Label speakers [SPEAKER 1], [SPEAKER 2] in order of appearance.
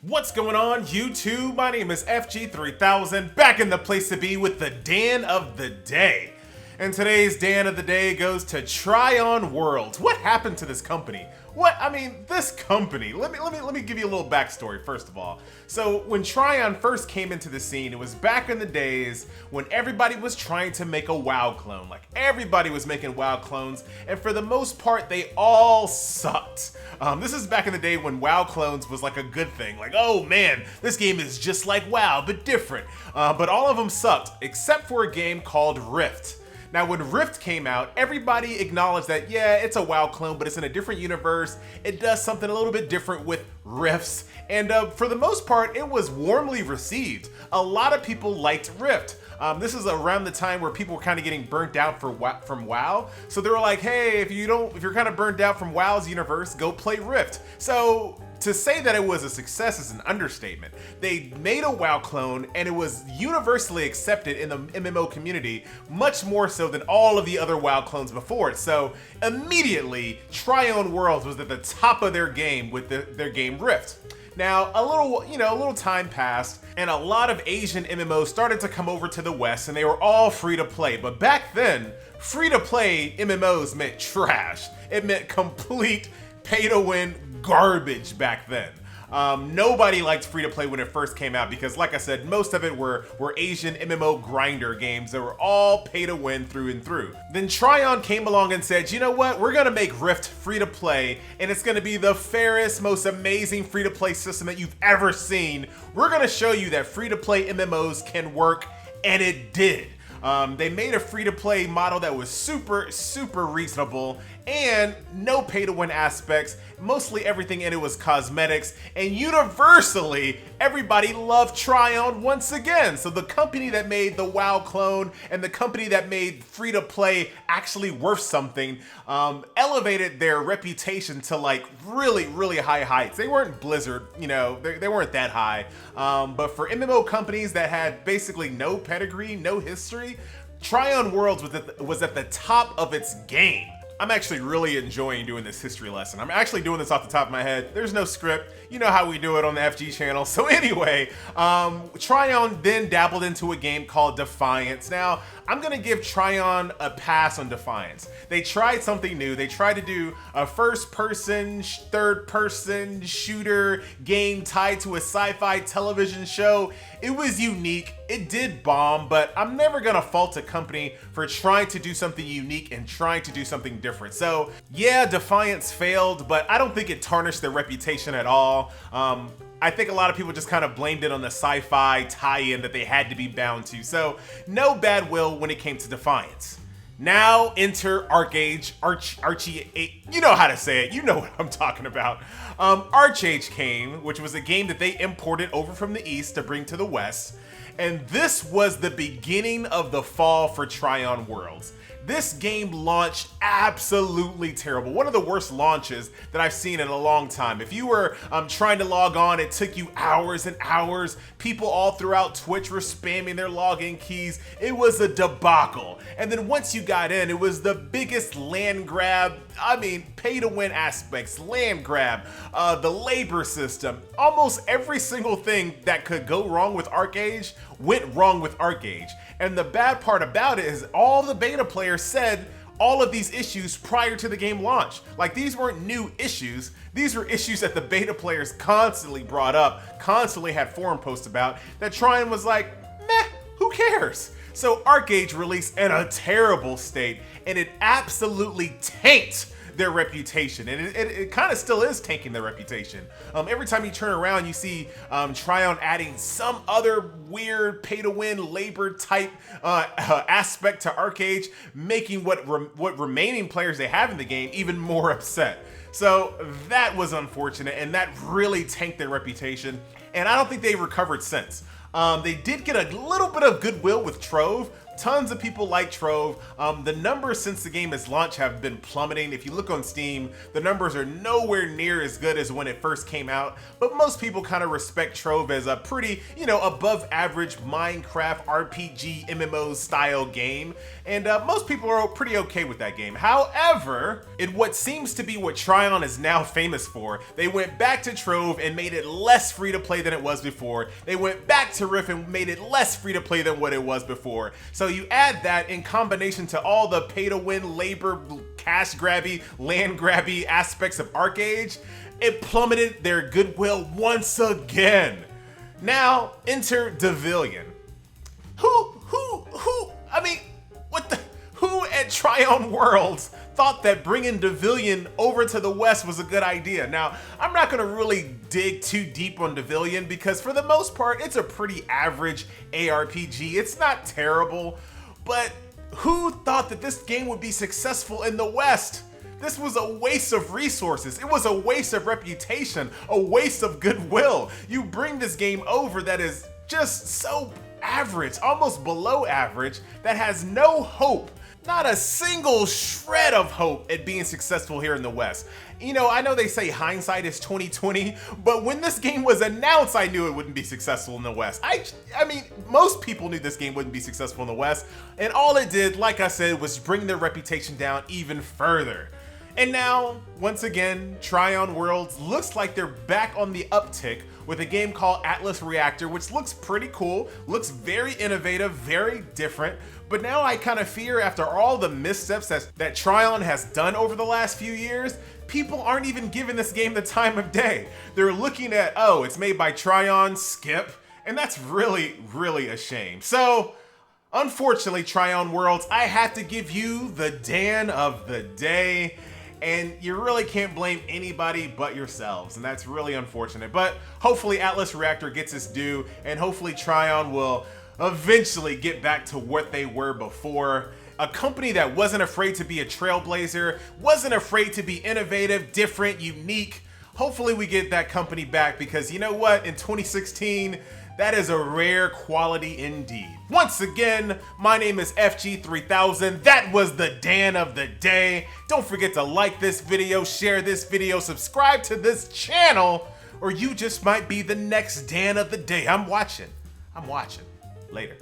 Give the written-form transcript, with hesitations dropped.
[SPEAKER 1] What's going on, YouTube? My name is FG3000, back in the place to be with the Dan of the Day. And today's Dan of the Day goes to Trion Worlds. What happened to this company? This company. Let me give you a little backstory first of all. So when Trion first came into the scene, it was back in the days when everybody was trying to make a WoW clone. Like everybody was making WoW clones, and for the most part, they all sucked. This is back in the day when WoW clones was like a good thing. Like, oh man, this game is just like WoW, but different. But all of them sucked, except for a game called Rift. Now, when Rift came out, everybody acknowledged that, yeah, it's a WoW clone, but it's in a different universe. It does something a little bit different with rifts. And for the most part, it was warmly received. A lot of people liked Rift. This is around the time where people were kind of getting burnt out from WoW. So they were like, hey, if you're kind of burnt out from WoW's universe, go play Rift. So to say that it was a success is an understatement. They made a WoW clone and it was universally accepted in the MMO community, much more so than all of the other WoW clones before it. So immediately, Trion Worlds was at the top of their game with their game Rift. Now, a little time passed, and a lot of Asian MMOs started to come over to the West, and they were all free to play. But back then, free to play MMOs meant trash. It meant complete pay to win garbage back then. Nobody liked free to play when it first came out because, like I said, most of it were Asian MMO grinder games that were all pay to win through and through. Then Trion came along and said, you know what, we're gonna make Rift free to play, and it's gonna be the fairest, most amazing free to play system that you've ever seen. We're gonna show you that free to play MMOs can work, and it did. They made a free-to-play model that was super reasonable and no pay-to-win aspects. Mostly everything in it was cosmetics, and universally, everybody loved Trion once again. So the company that made the WoW clone and the company that made free-to-play actually worth something elevated their reputation to like really high heights. They weren't Blizzard, they weren't that high. But for MMO companies that had basically no pedigree, no history, Trion Worlds was at the top of its game. I'm actually really enjoying doing this history lesson. I'm actually doing this off the top of my head. There's no script. You know how we do it on the FG channel. So anyway, Trion then dabbled into a game called Defiance. Now, I'm gonna give Trion a pass on Defiance. They tried something new. They tried to do a first-person, third-person shooter game tied to a sci-fi television show. It was unique. It did bomb, but I'm never gonna fault a company for trying to do something unique and trying to do something different. So yeah, Defiance failed, but I don't think it tarnished their reputation at all. I think a lot of people just kind of blamed it on the sci-fi tie-in that they had to be bound to. So no bad will when it came to Defiance. Now enter Archage, Archie, you know how to say it, you know what I'm talking about. Archage came, which was a game that they imported over from the East to bring to the West. And this was the beginning of the fall for Trion Worlds. This game launched absolutely terrible. One of the worst launches that I've seen in a long time. If you were trying to log on, it took you hours and hours. People all throughout Twitch were spamming their login keys. It was a debacle. And then once you got in, it was the biggest land grab. Pay to win aspects, land grab, the labor system. Almost every single thing that could go wrong with Archage went wrong with Archage. And the bad part about it is all the beta players said all of these issues prior to the game launch. Like, these weren't new issues. These were issues that the beta players constantly brought up, constantly had forum posts about, that Trion was like, meh, who cares? So Archage released in a terrible state, and it absolutely tanked their reputation, and it kind of still is tanking their reputation. Every time you turn around, you see Trion adding some other weird pay-to-win labor type aspect to Archage, making what remaining players they have in the game even more upset. So that was unfortunate, and that really tanked their reputation, and I don't think they've recovered since. They did get a little bit of goodwill with Trove, Tons of people like Trove. The numbers since the game has launched have been plummeting. If you look on Steam, the numbers are nowhere near as good as when it first came out, but most people kind of respect Trove as a pretty, above average Minecraft RPG MMO style game, and most people are pretty okay with that game. However, in what seems to be what Trion is now famous for, they went back to Trove and made it less free to play than it was before. They went back to Rift and made it less free to play than what it was before. So you add that in combination to all the pay to win, labor, cash grabby, land grabby aspects of ArcAge, it plummeted their goodwill once again. Now enter Devilian. Who at Trion Worlds thought that bringing Devilian over to the West was a good idea? Now, I'm not gonna really dig too deep on Devilian because for the most part, it's a pretty average ARPG. It's not terrible, but who thought that this game would be successful in the West? This was a waste of resources. It was a waste of reputation, a waste of goodwill. You bring this game over that is just so average, almost below average, that has no hope. Not a single shred of hope at being successful here in the West. I know they say hindsight is 20/20, but when this game was announced, I knew it wouldn't be successful in the West. I mean, most people knew this game wouldn't be successful in the West, and all it did, like I said, was bring their reputation down even further. And now, once again, Trion Worlds looks like they're back on the uptick with a game called Atlas Reactor, which looks pretty cool, looks very innovative, very different. But now I kind of fear, after all the missteps that Trion has done over the last few years, people aren't even giving this game the time of day. They're looking at, oh, it's made by Trion, skip, and that's really, really a shame. So, unfortunately, Trion Worlds, I have to give you the Dan of the day. And you really can't blame anybody but yourselves, and that's really unfortunate. But hopefully Atlas Reactor gets its due, and hopefully Trion will eventually get back to what they were before. A company that wasn't afraid to be a trailblazer, wasn't afraid to be innovative, different, unique. Hopefully we get that company back, because you know what? In 2016, that is a rare quality indeed. Once again, my name is FG3000. That was the Dan of the day. Don't forget to like this video, share this video, subscribe to this channel, or you just might be the next Dan of the day. I'm watching. Later.